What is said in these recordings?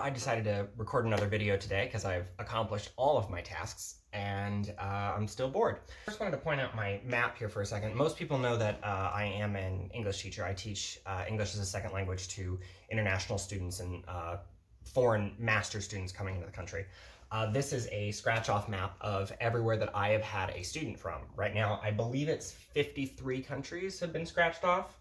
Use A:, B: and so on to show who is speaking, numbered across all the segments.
A: I decided to record another video today because I've accomplished all of my tasks and I'm still bored. First wanted to point out my map here for a second. Most people know that I am an English teacher. I teach English as a second language to international students and foreign master students coming into the country. This is a scratch-off map of everywhere that I have had a student from. Right now, I believe it's 53 countries have been scratched off.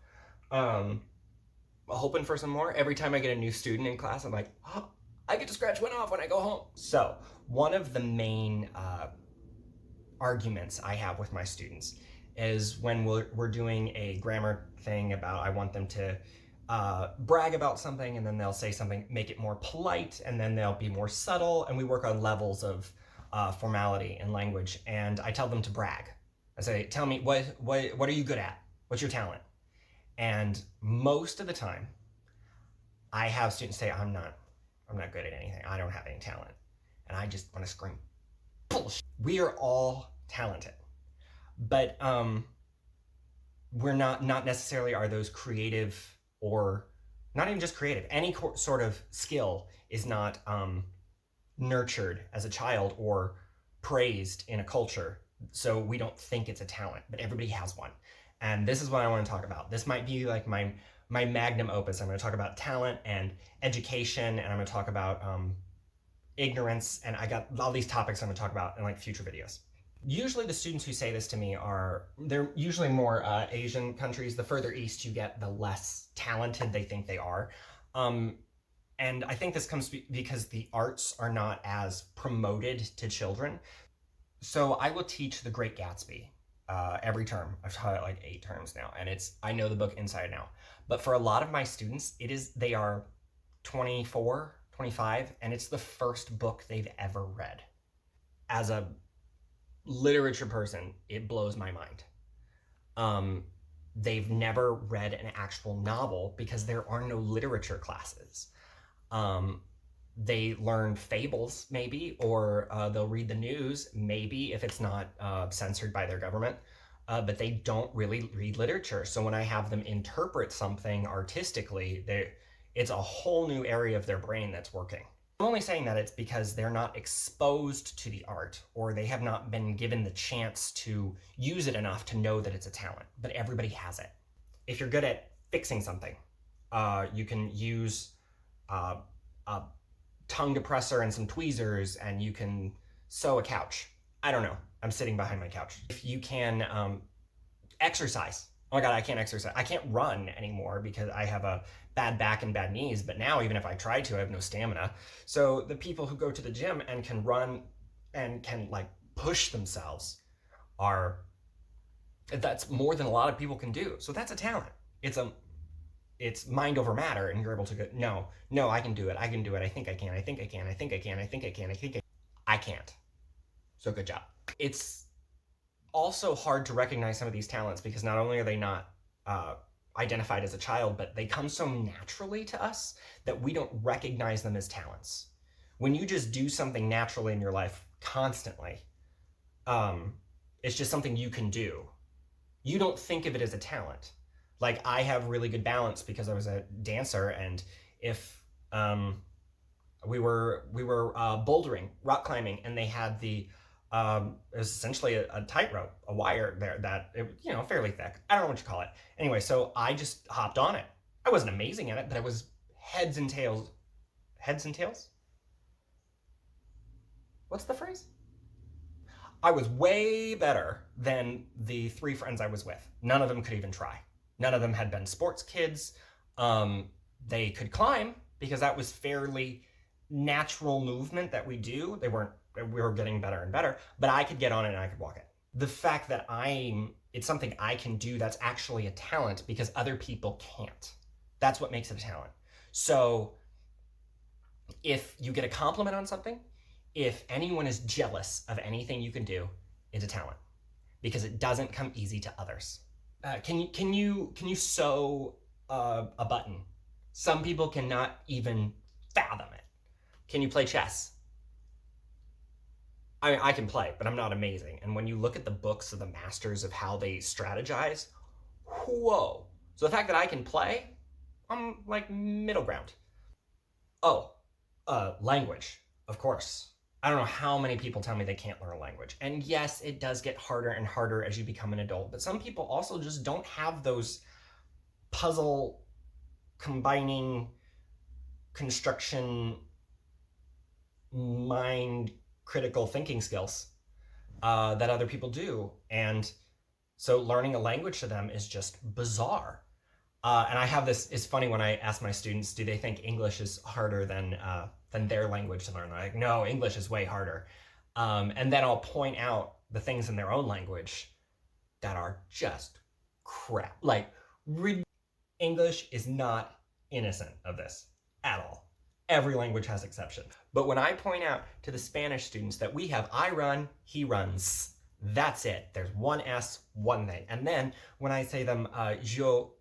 A: Hoping for some more. Every time I get a new student in class, I'm like, oh, I get to scratch one off when I go home. So one of the main arguments I have with my students is when we're doing a grammar thing about I want them to brag about something, and then they'll say something, make it more polite, and then they'll be more subtle, and we work on levels of formality in language. And I tell them to brag. I say, tell me, what are you good at? What's your talent? And most of the time, I have students say, I'm not good at anything. I don't have any talent. And I just want to scream, bullshit. We are all talented, but we're not necessarily are those creative, or not even just creative. Any sort of skill is not nurtured as a child or praised in a culture. So we don't think it's a talent, but everybody has one. And this is what I want to talk about. This might be like my magnum opus. I'm going to talk about talent and education, and I'm going to talk about ignorance, and I got all these topics I'm going to talk about in like future videos. Usually the students who say this to me they're usually more Asian countries. The further east you get, the less talented they think they are. And I think this comes because the arts are not as promoted to children. So I will teach The Great Gatsby. Every term. I've taught it like 8 terms now, and I know the book inside and out. But for a lot of my students, they are 24, 25, and it's the first book they've ever read. As a literature person, it blows my mind. They've never read an actual novel because there are no literature classes. They learn fables, maybe, or they'll read the news, maybe, if it's not censored by their government, but they don't really read literature. So when I have them interpret something artistically, it's a whole new area of their brain that's working. I'm only saying that it's because they're not exposed to the art, or they have not been given the chance to use it enough to know that it's a talent, but everybody has it. If you're good at fixing something, you can use a tongue depressor and some tweezers, and you can sew a couch. I don't know. I'm sitting behind my couch. If you can exercise. Oh my God, I can't exercise. I can't run anymore because I have a bad back and bad knees, but now even if I try to, I have no stamina. So the people who go to the gym and can run and can like push themselves that's more than a lot of people can do. So that's a talent. It's mind over matter, and you're able to go, no, I can do it. I can do it. I think I can. I think I can. I think I can. I think I can. I can't. So good job. It's also hard to recognize some of these talents because not only are they not identified as a child, but they come so naturally to us that we don't recognize them as talents. When you just do something naturally in your life constantly, it's just something you can do. You don't think of it as a talent. Like, I have really good balance because I was a dancer, and if we were bouldering, rock climbing, and they had it was essentially a tightrope, a wire there that, fairly thick. I don't know what you call it. Anyway, so I just hopped on it. I wasn't amazing at it, but I was heads and tails. Heads and tails? What's the phrase? I was way better than the 3 friends I was with. None of them could even try. None of them had been sports kids. They could climb because that was fairly natural movement that we do. We were getting better and better, but I could get on it and I could walk it. The fact that it's something I can do that's actually a talent because other people can't. That's what makes it a talent. So if you get a compliment on something, if anyone is jealous of anything you can do, it's a talent because it doesn't come easy to others. Can you sew a button? Some people cannot even fathom it. Can you play chess? I can play, but I'm not amazing. And when you look at the books of the masters of how they strategize, whoa. So the fact that I can play, I'm like middle ground. Oh, Language, of course. I don't know how many people tell me they can't learn a language. And yes, it does get harder and harder as you become an adult, but some people also just don't have those puzzle combining construction mind critical thinking skills that other people do. And so learning a language to them is just bizarre. And I have this, it's funny when I ask my students, do they think English is harder than their language to learn? They're like, no, English is way harder. And then I'll point out the things in their own language that are just crap. Like, English is not innocent of this at all. Every language has exceptions. But when I point out to the Spanish students that we have I run, he runs, that's it. There's one S, one thing. And then when I say them, yo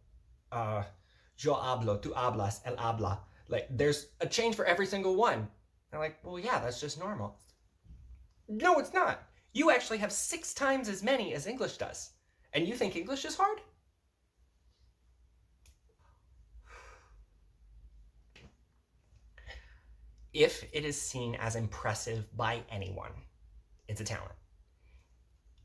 A: hablo, tú hablas, él habla, like there's a change for every single one. They're like, well, yeah, that's just normal. No, it's not. You actually have 6 times as many as English does. And you think English is hard? If it is seen as impressive by anyone, it's a talent.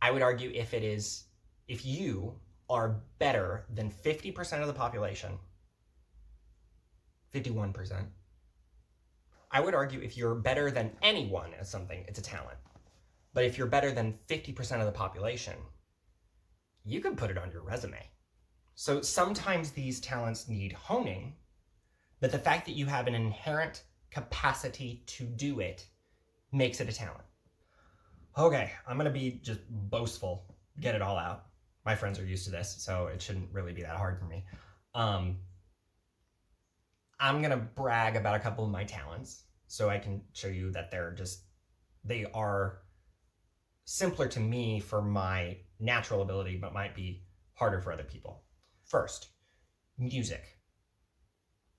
A: I would argue if you are better than 50% of the population, 51%, I would argue if you're better than anyone at something, it's a talent. But if you're better than 50% of the population, you can put it on your resume. So sometimes these talents need honing, but the fact that you have an inherent capacity to do it makes it a talent. Okay, I'm gonna be just boastful, get it all out. My friends are used to this, so it shouldn't really be that hard for me. I'm gonna brag about a couple of my talents so I can show you that they are simpler to me for my natural ability, but might be harder for other people. First, music.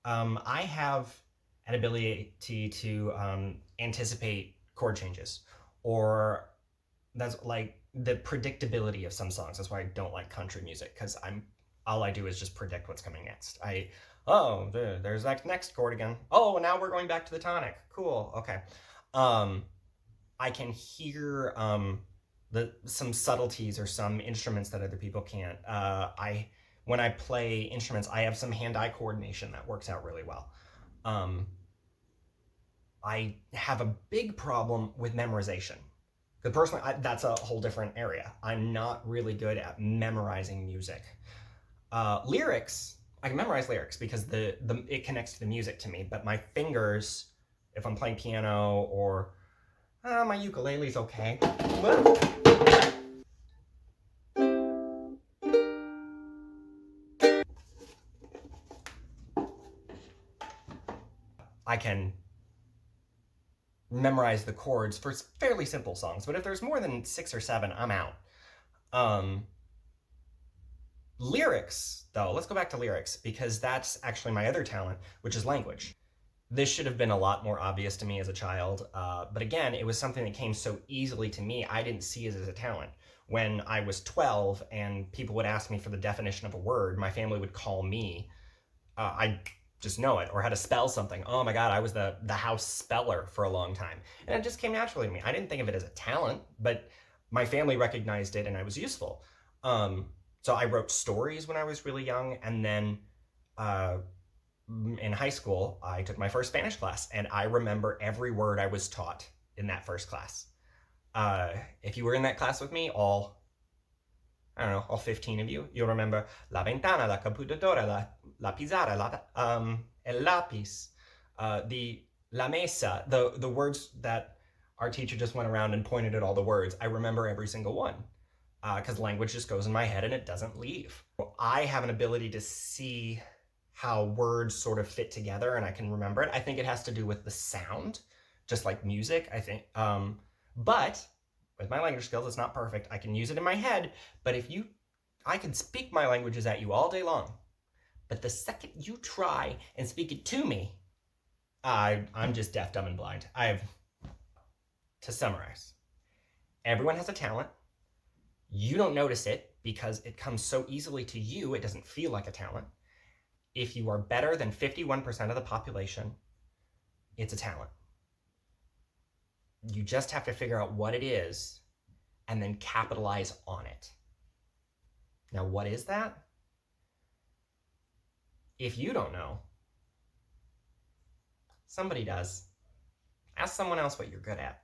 A: I have an ability to anticipate chord changes, or that's like the predictability of some songs. That's why I don't like country music, because all I do is just predict what's coming next. There's that next chord again. Oh, now we're going back to the tonic. Cool. Okay. I can hear some subtleties or some instruments that other people can't. When I play instruments, I have some hand-eye coordination that works out really well. I have a big problem with memorization. Because personally, that's a whole different area. I'm not really good at memorizing music. Lyrics, I can memorize lyrics because it connects to the music to me, but my fingers, if I'm playing piano or my ukulele's okay. I can memorize the chords for fairly simple songs, but if there's more than 6 or 7, I'm out. Lyrics, though, let's go back to lyrics, because that's actually my other talent, which is language. This should have been a lot more obvious to me as a child, but again, it was something that came so easily to me, I didn't see it as a talent. When I was 12 and people would ask me for the definition of a word, my family would call me, I just know it, or how to spell something. Oh my God, I was the house speller for a long time. And it just came naturally to me. I didn't think of it as a talent, but my family recognized it and I was useful. So I wrote stories when I was really young, and then in high school, I took my first Spanish class, and I remember every word I was taught in that first class. If you were in that class with me, all 15 of you, you'll remember la ventana, la computadora, la pizarra, el lápiz, la mesa, the words that our teacher just went around and pointed at all the words. I remember every single one because language just goes in my head and it doesn't leave. I have an ability to see how words sort of fit together and I can remember it. I think it has to do with the sound, just like music, I think. But with my language skills, it's not perfect. I can use it in my head, but I can speak my languages at you all day long. But the second you try and speak it to me, I'm just deaf, dumb, and blind. To summarize, everyone has a talent. You don't notice it because it comes so easily to you, it doesn't feel like a talent. If you are better than 51% of the population, it's a talent. You just have to figure out what it is and then capitalize on it. Now, what is that? If you don't know, somebody does. Ask someone else what you're good at.